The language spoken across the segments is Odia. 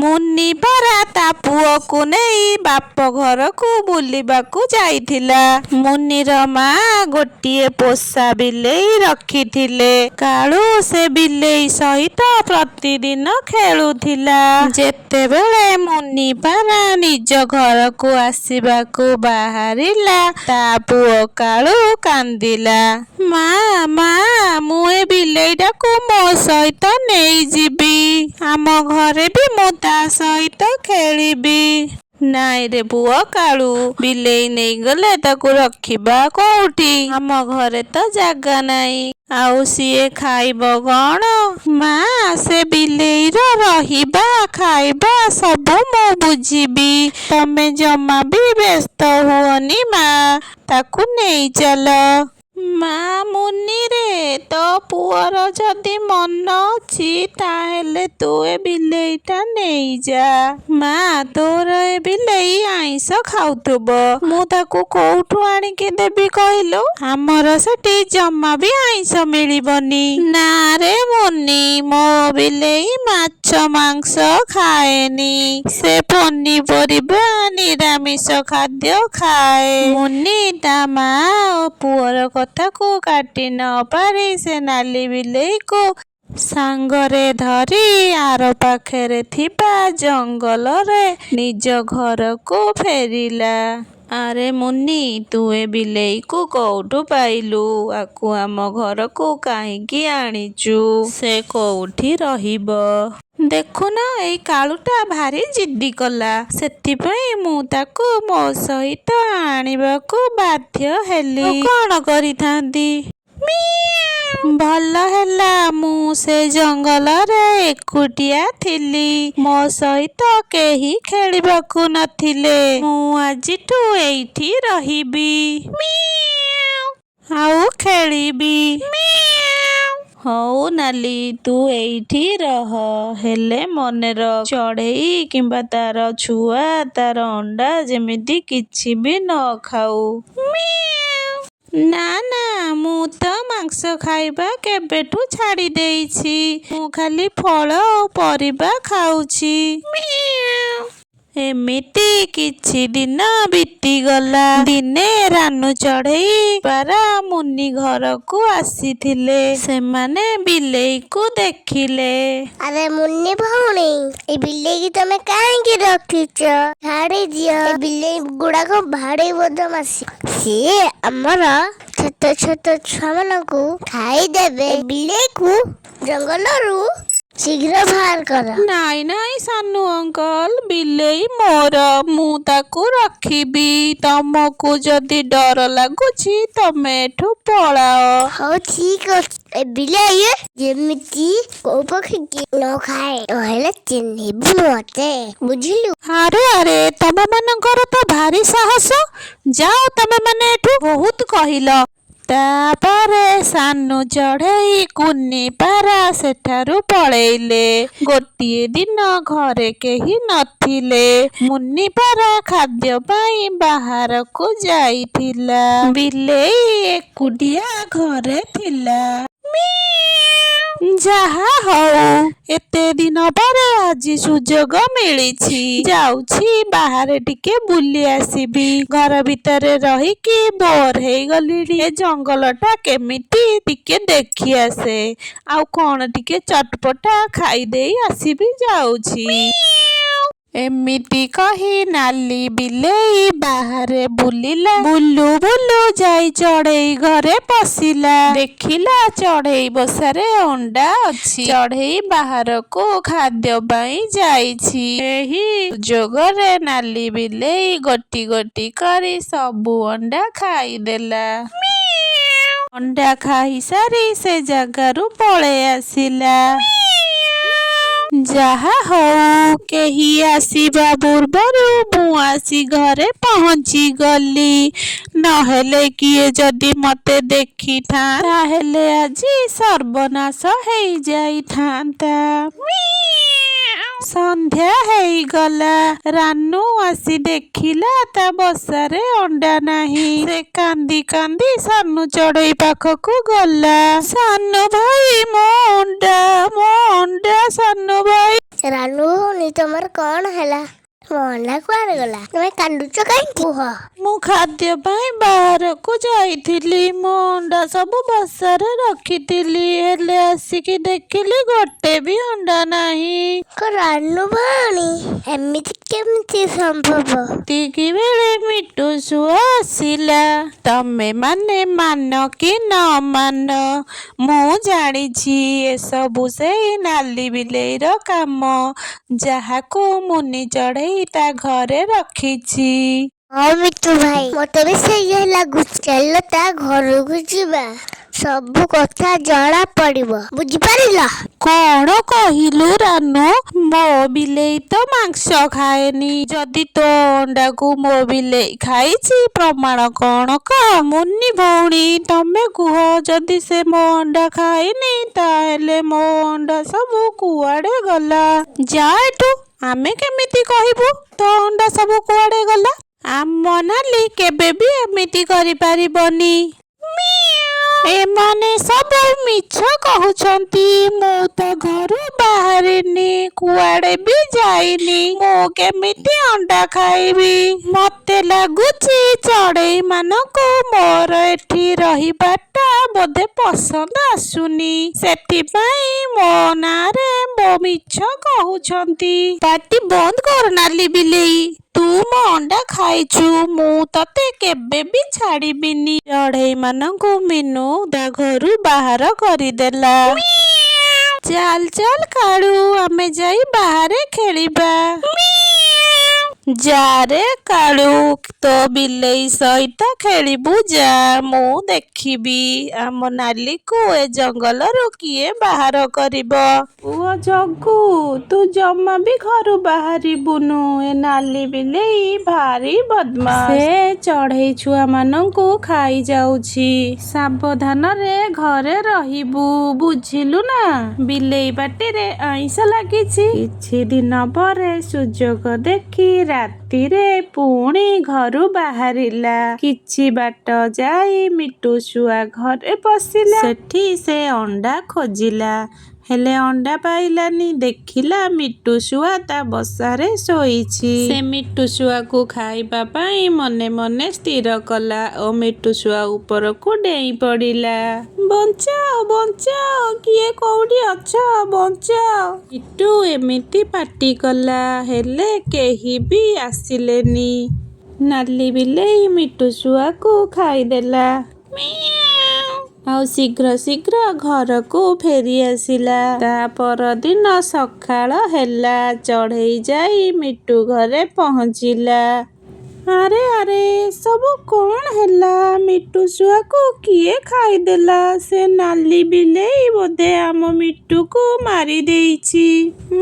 ମୁନି ପାରା ତା ପୁଅକୁ ନେଇ ବାପ ଘରକୁ ବୁଲିବାକୁ ଯାଇଥିଲା। ମୁନିର ମା ଗୋଟିଏ ପୋଷା ବିଲେଇ ରଖିଥିଲେ। କାଳୁ ସେ ବିଲେଇ ସହିତ ପ୍ରତିଦିନ ଖେଳୁଥିଲା। ଯେତେବେଳେ ମୁନି ପାରା ନିଜ ଘରକୁ ଆସିବାକୁ ବାହାରିଲା, ତା ପୁଅ କାଳୁ କାନ୍ଦିଲା। ମା ମା, ମୁଁ ଏ ବିଲେଇଟାକୁ ମୋ ସହିତ ନେଇଯିବି। ଆମ ଘରେ ବି ମୁଁ ତା ସହିତ ଖେଳିବି। ନାଇଁରେ ପୁଅ କାଳୁ, ବିଲେଇ ନେଇଗଲେ ତାକୁ ରଖିବା କୋଉଠି? ଆମ ଘରେ ତ ଜାଗା ନାହିଁ। ଆଉ ସିଏ ଖାଇବ କଣ? ମା, ସେ ବିଲେଇର ରହିବା ଖାଇବା ସବୁ ମୁଁ ବୁଝିବି। ତମେ ଜମା ବି ବ୍ୟସ୍ତ ହୁଅନି ମା, ତାକୁ ନେଇ ଚାଲ। ମା ମୁନିରେ, ତୋ ପୁଅର ଯଦି ମନ ଅଛି ତାହେଲେ ତୁ ଏ ବିଲେଇଟା ନେଇଯା। ମା, ତୋର ଏ ବିଲେଇ ଆଇଁଷ ଖାଉଥିବ, ମୁଁ ତାକୁ କୋଉଠୁ ଆଣିକି ଦେବି କହିଲୁ? ଆମର ସେଠି ଜମା ବି ଆଇଁଷ ମିଳିବନି। ନା ରେ ମୁନି, ମୋ ବିଲେଇ ମାଛ ମାଂସ ଖାଏନି। ସେ ପନିପରିବା ନିରାମିଷ ଖାଦ୍ୟ ଖାଏ। ମୁନି ତା ମା ଓ ପୁଅର କଥାକୁ କାଟି ନ ପାରି ସେ ନାଲି ବିଲେଇକୁ ସାଙ୍ଗରେ ଧରି ଆର ପାଖରେ ଥିବା ଜଙ୍ଗଲରେ ନିଜ ଘରକୁ ଫେରିଲା। ଆରେ ମୁନି, ତୁ ଏ ବିଲେଇକୁ କୋଉଠୁ ପାଇଲୁ? ଆକୁ ଆମ ଘରକୁ କାହିଁକି ଆଣିଛୁ? ସେ କୋଉଠି ରହିବ? ଦେଖୁନ, ଏଇ କାଳୁଟା ଭାରି ଜିଦ୍ଦି କଲା, ସେଥିପାଇଁ ମୁଁ ତାକୁ ମୋ ସହିତ ଆଣିବାକୁ ବାଧ୍ୟ ହେଲି। ଆଉ କଣ କରିଥାନ୍ତି? ଭଲ ହେଲା ମୁଁ ସେ ଜଙ୍ଗଲରେ ଏକୁଟିଆ ଥିଲି। ମୋ ସହିତ କେହି ଖେଳିବାକୁ ନଥିଲେ। ମୁଁ ଆଜିଠୁ ଏଇଠି ରହିବି। ଆଉ ଖେଳିବି। ହଉ ନାଲି, ତୁ ଏଇଠି ରହ। ହେଲେ ମନେ ରଖ, ଚଢ଼େଇ କିମ୍ବା ତାର ଛୁଆ, ତାର ଅଣ୍ଡା ଯେମିତି କିଛି ବି ନ ଖାଉ। ନା ନା, ମୁଁ ତ ମାଂସ ଖାଇବା କେବେଠୁ ଛାଡ଼ି ଦେଇଛି। ମୁଁ ଖାଲି ଫଳ ଓ ପରିବା ଖାଉଛି। ଏମିତି କିଛି ଦିନ ବିତିଗଲା। ଦିନେ ରାନୁ ଚଢ଼େଇ ପାରା ମୁନି ଘରକୁ ଆସିଥିଲେ। ସେମାନେ ବିଲେଇକୁ ଦେଖିଲେ। ଆରେ ମୁନି ଭଉଣୀ, ଏ ବିଲେଇକି ତମେ କାହିଁକି ରଖିଛ? ଛାଡ଼ି ଦିଅ, ଏ ବିଲେଇ ଗୁଡାକ ଭାରି ବଦମାସି। ସିଏ ଆମର ଛୋଟ ଛୋଟ ଛୁଆ ମାନଙ୍କୁ ଖାଇଦେବେ। ଏ ବିଲେଇକୁ ଜଙ୍ଗଲରୁ ଶୀଘ୍ର ବାହାର କର। ନାଇଁ ନାଇଁ ସାନୁ ଅଙ୍କଲ, ବିଲେଇ ମୋର, ମୁଁ ତାକୁ ରଖିବି। ତମକୁ ଯଦି ଡର ଲାଗୁଛି ତମେ ଏଠୁ ପଳାଅ। ହଉ ଠିକ ଅଛି। ଏ ବିଲେଇ ଯେମିତି କୋଉ ପକ୍ଷୀ ନ ଖାଏ, ନହେଲେ ଚିହ୍ନିବୁ ମତେ, ବୁଝିଲୁ? ଆରେ ଆରେ, ତମ ମାନଙ୍କର ତ ଭାରି ସାହସ। ଯାଅ ତମେ ମାନେ ଏଠୁ। ବହୁତ କହିଲ। ତାପରେ ସାନୁ ଚଢ଼େଇ କୁନି ପାରା ସେଠାରୁ ପଳେଇଲେ। ଗୋଟିଏ ଦିନ ଘରେ କେହି ନଥିଲେ। ମୁନି ପାରା ଖାଦ୍ୟ ପାଇଁ ବାହାରକୁ ଯାଇଥିଲା। ବିଲେଇ ଏକୁଟିଆ ଘରେ ଥିଲା। ଯାହା ହଉ, ଏତେ ଦିନ ପରେ ଆଜି ସୁଯୋଗ ମିଳିଛି। ଯାଉଛି ବାହାରେ ଟିକେ ବୁଲି ଆସିବି। ଘର ଭିତରେ ରହିକି ବୋର ହେଇଗଲିଣି। ଏ ଜଙ୍ଗଲଟା କେମିତି ଟିକେ ଦେଖି ଆସେ। ଆଉ କଣ ଟିକେ ଚଟପଟା ଖାଇଦେଇ ଆସିବି ଯାଉଛି। ଏମିତି କହି ନାଲି ବିଲେଇ ବାହାରେ ବୁଲିଲା। ବୁଲୁ ବୁଲୁ ଯାଇ ଚଢ଼େଇ ଘରେ ପଶିଲା। ଦେଖିଲା ଚଢ଼େଇ ବସାରେ ଅଣ୍ଡା ଅଛି। ଚଢ଼େଇ ବାହାରକୁ ଖାଦ୍ୟ ପାଇଁ ଯାଇଛି। ଏହି ସୁଯୋଗରେ ନାଲି ବିଲେଇ ଗୋଟି ଗୋଟି କରି ସବୁ ଅଣ୍ଡା ଖାଇଦେଲା। ଅଣ୍ଡା ଖାଇସାରି ସେ ଜାଗାରୁ ପଳେଇ ଆସିଲା। ଯାହା ହଉ, କେହି ଆସିବା ପୂର୍ବରୁ ମୁଁ ଆସି ଘରେ ପହଞ୍ଚିଗଲି। ନହେଲେ କିଏ ଯଦି ମତେ ଦେଖିଥାନ୍ତା, ତାହେଲେ ଆଜି ସର୍ବନାଶ ହେଇଯାଇଥାନ୍ତା। ସନ୍ଧ୍ୟା ହେଇଗଲା। ରାନୁ ଆସି ଦେଖିଲା ତା ବସାରେ ଅଣ୍ଡା ନାହିଁ। ସେ କାନ୍ଦି କାନ୍ଦି ସାନୁ ଚଢ଼େଇ ପାଖକୁ ଗଲା। ସାନୁ ଭାଇ, ମୋ ଅଣ୍ଡା, ମୋ ଅଣ୍ଡା, ସାନୁ ଭାଇ। ରାନୁ ଭଉଣୀ ତମର କଣ ହେଲା? ମୋ ଅଣ୍ଡା କୁଆଡେ ଗଲା? ତମେ କାନ୍ଦୁଛ କାହିଁକି? କୁହ। ମୁଁ ଖାଦ୍ୟ ପାଇଁ ବାହାରକୁ ଯାଇଥିଲି। ମୋ ଅଣ୍ଡା ସବୁ ବସାରେ ରଖିଥିଲି, ହେଲେ ଆସିକି ଦେଖିଲି ଗୋଟେ ବି ଅଣ୍ଡା ନାହିଁ। ରାନୁ ଭଉଣୀ ଏମିତି କେମିତି ସମ୍ଭବ? ସେତିକି ବେଳେ ମିଟୁ ଶୁଆ ଆସିଲା। ତମେ ମାନେ ମାନ କି ନ ମାନ, ମୁଁ ଜାଣିଛି ଏସବୁ ସେଇ ନାଲି ବିଲେଇର କାମ, ଯାହାକୁ ମୁନି ଚଢ଼େଇ ତା ଘରେ ରଖିଛି। ହଁ ମିଟୁ ଭାଇ, ମତେ ବି ସେଇଆ ଲାଗୁଛି। ଚାଲ ତା ଘରକୁ ଯିବା, ସବୁ କଥା ଜଣା ପଡିବ। ବୁଝିପାରିଲ? କଣ କହିଲୁ ରାନୁ? ମୋ ବିଲେଇ ତ ମାଂସ ଖାଏନି। ଯଦି ତୋ ଅଣ୍ଡାକୁ ମୋ ବିଲେଇ ଖାଇଛି, ପ୍ରମାଣ କଣ କହ? ମୁନି ଭଉଣୀ ତମେ କୁହ, ଯଦି ସେ ମୋ ଅଣ୍ଡା ଖାଇନି ତାହେଲେ ମୋ ଅଣ୍ଡା ସବୁ କୁଆଡେ ଗଲା? ଯା ଏଠୁ। ଆମେ କେମିତି କହିବୁ ତୋ ଅଣ୍ଡା ସବୁ କୁଆଡେ ଗଲା? ଆମ ନାଲି କେବେ ବି ଏମିତି କରିପାରିବନି। ଏମାନେ ସବୁ ମିଛ କହୁଛନ୍ତି। ମୁଁ ତ ଘରୁ ବାହାରିନି, କୁଆଡେ ବି ଯାଇନି। ମୁଁ କେମିତି ଅଣ୍ଡା ଖାଇବି? ମତେ ଲାଗୁଛି ଚଢ଼େଇ ମାନଙ୍କୁ ମୋର ଏଠି ରହିବାଟା ବୋଧେ ପସନ୍ଦ ଆସୁନି, ସେଥିପାଇଁ ମୋ ନାଁରେ ମିଛ କହୁଛନ୍ତି। ପାଟି ବନ୍ଦ କର ନାଲି ବିଲେଇ। ତୁ ମୋ ଅଣ୍ଡା ଖାଇଛୁ, ମୁଁ ତତେ କେବେ ବି ଛାଡ଼ିବିନି। ଚଢ଼େଇ ମାନଙ୍କୁ ମିନୁ ତା ଘରୁ ବାହାର କରିଦେଲା। ଚାଲ ଚାଲ କାଳୁ, ଆମେ ଯାଇ ବାହାରେ ଖେଳିବା। ଯାରେ କାଳୁ, ତୋ ବିଲେଇ ସହିତ ଖେଳିବୁ ଯା। ମୁଁ ଦେଖିବି ଆମ ନାଲିକୁ ଏ ଜଙ୍ଗଲରୁ କିଏ ବାହାର କରିବ। ପୁଅ ଜଗୁ, ତୁ ଜମା ବି ଘରୁ ବାହାରିବୁନୁ। ଏ ନାଲି ବିଲେଇ ଭାରି ବଦମାସ। ସେ ଚଢ଼େଇ ଛୁଆମାନଙ୍କୁ ଖାଇଯାଉଛି। ସାବଧାନରେ ଘରେ ରହିବୁ, ବୁଝିଲୁ ନା? ବିଲେଇ ପାଟିରେ ଆଇଁଷ ଲାଗିଛି। କିଛି ଦିନ ପରେ ସୁଯୋଗ ଦେଖି ରାତିରେ ପୁଣି ଘରୁ ବାହାରିଲା। କିଛି ବାଟ ଯାଇ ମିଟୁ ଶୁଆ ଘରେ ପଶିଲା। ସେଠି ସେ ଅଣ୍ଡା ଖୋଜିଲା, ହେଲେ ଅଣ୍ଡା ପାଇଲାନି। ଦେଖିଲା ମିଟୁ ଶୁଆ ତା ବସାରେ ଶୋଇଛି। ସେ ମିଟୁ ଶୁଆକୁ ଖାଇବା ପାଇଁ ମନେ ମନେ ସ୍ଥିର କଲା ଓ ମିଟୁ ଶୁଆ ଉପରକୁ ଡେଇଁ ପଡ଼ିଲା। ବଞ୍ଚାଅ ବଞ୍ଚାଅ, କିଏ କୋଉଠି ଅଛ? ବଞ୍ଚାଅ। ମିଟୁ ଏମିତି ପାଟି କଲା, ହେଲେ କେହି ବି ଆସିଲେନି। ନାଲି ବିଲେଇ ମିଟୁ ଶୁଆକୁ ଖାଇଦେଲା ଆଉ ଶୀଘ୍ର ଶୀଘ୍ର ଘରକୁ ଫେରି ଆସିଲା। ତା ପରଦିନ ସକାଳ ହେଲା। ଚଢ଼େଇ ଯାଇ ମିଟୁ ଘରେ ପହଞ୍ଚିଲା। ଆରେ ଆରେ, ସବୁ କଣ ହେଲା? ମିଟୁ ଶୁଆକୁ କିଏ ଖାଇଦେଲା? ସେ ନାଲି ବିଲେଇ ବୋଧେ ଆମ ମିଟୁକୁ ମାରି ଦେଇଛି।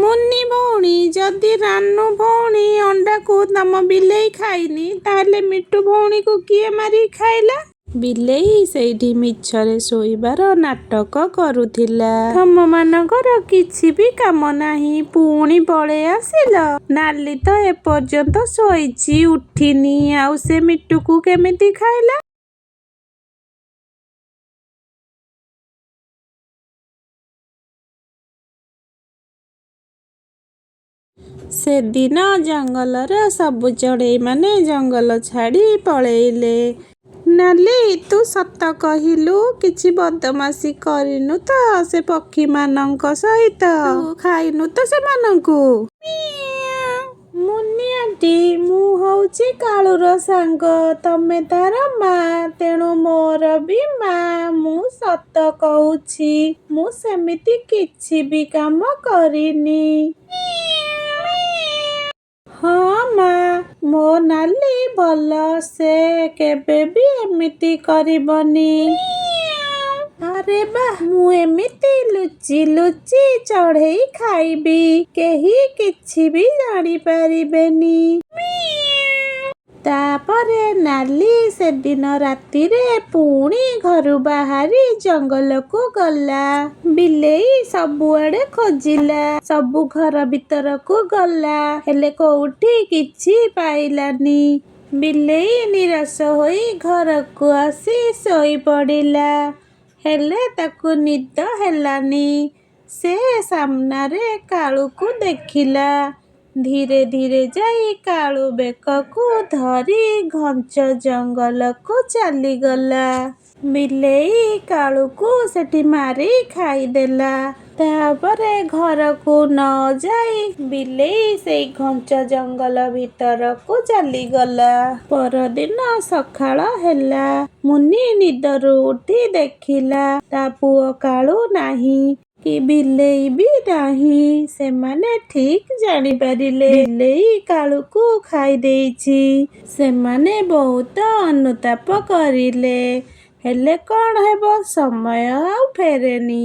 ମୁନି ଭଉଣୀ, ଯଦି ରାନୁ ଭଉଣୀ ଅଣ୍ଡାକୁ ତମ ବିଲେଇ ଖାଇନି, ତାହେଲେ ମିଟୁ ଭଉଣୀକୁ କିଏ ମାରି ଖାଇଲା? ବିଲେଇ ସେଇଠି ମିଛରେ ଶୋଇବାର ନାଟକ କରୁଥିଲା। ତମମାନଙ୍କର କିଛି ବି କାମ ନାହିଁ, ପୁଣି ପଳେଇ ଆସିଲ? ନାଲି ତ ଏପର୍ଯ୍ୟନ୍ତ ଶୋଇଛି, ଉଠିନି, ଆଉ ସେ ମିଟୁକୁ କେମିତି ଖାଇଲା? ସେଦିନ ଜଙ୍ଗଲର ସବୁ ଚଢ଼େଇମାନେ ଜଙ୍ଗଲ ଛାଡ଼ି ପଳେଇଲେ। ନାଲି, ତୁ ସତ କହିଲୁ, କିଛି ବଦମାସି କରିନୁ ତ ସେ ପକ୍ଷୀମାନଙ୍କ ସହିତ? ତୁ ଖାଇନୁ ତ ସେମାନଙ୍କୁ? ମୁନି ଆଣ୍ଟି, ମୁଁ ହଉଛି କାଳୁର ସାଙ୍ଗ, ତମେ ତାର ମା, ତେଣୁ ମୋର ବି ମା। ମୁଁ ସତ କହୁଛି, ମୁଁ ସେମିତି କିଛି ବି କାମ କରିନି। ହଁ ମା, ମୋ ନାଲି ଭଲ, ସେ କେବେ ବି ଏମିତି କରିବନି। ଆରେ ବାଃ, ମୁଁ ଏମିତି ଲୁଚି ଲୁଚି ଚଢ଼େଇ ଖାଇବି, କେହି କିଛି ବି ଜାଣିପାରିବେନି। ତାପରେ ନାଲି ସେଦିନ ରାତିରେ ପୁଣି ଘରୁ ବାହାରି ଜଙ୍ଗଲକୁ ଗଲା। ବିଲେଇ ସବୁଆଡେ ଖୋଜିଲା, ସବୁ ଘର ଭିତରକୁ ଗଲା, ହେଲେ କୋଉଠି କିଛି ପାଇଲାନି। ବିଲେଇ ନିରାଶ ହୋଇ ଘରକୁ ଆସି ଶୋଇପଡ଼ିଲା, ହେଲେ ତାକୁ ନିଦ ହେଲାନି। ସେ ସାମ୍ନାରେ କାଳୁକୁ ଦେଖିଲା। ଧୀରେ ଧୀରେ ଯାଇ କାଳୁ ବେକକୁ ଧରି ଘଞ୍ଚ ଜଙ୍ଗଲକୁ ଚାଲିଗଲା। ବିଲେଇ କାଳୁକୁ ସେଠି ମାରି ଖାଇଦେଲା। ତାପରେ ଘରକୁ ନ ଯାଇ ବିଲେଇ ସେଇ ଘଞ୍ଚ ଜଙ୍ଗଲ ଭିତରକୁ ଚାଲିଗଲା। ପରଦିନ ସକାଳ ହେଲା। ମୁନି ନିଦରୁ ଉଠି ଦେଖିଲା ତା ପୁଅ କାଳୁ ନାହିଁ କି ବିଲେଇ ବି ନାହିଁ। ସେମାନେ ଠିକ୍ ଜାଣିପାରିଲେ ବିଲେଇ କାଳୁକୁ ଖାଇଦେଇଛି। ସେମାନେ ବହୁତ ଅନୁତାପ କରିଲେ। ହେଲେ କ'ଣ ହେବ, ସମୟ ଆଉ ଫେରେନି।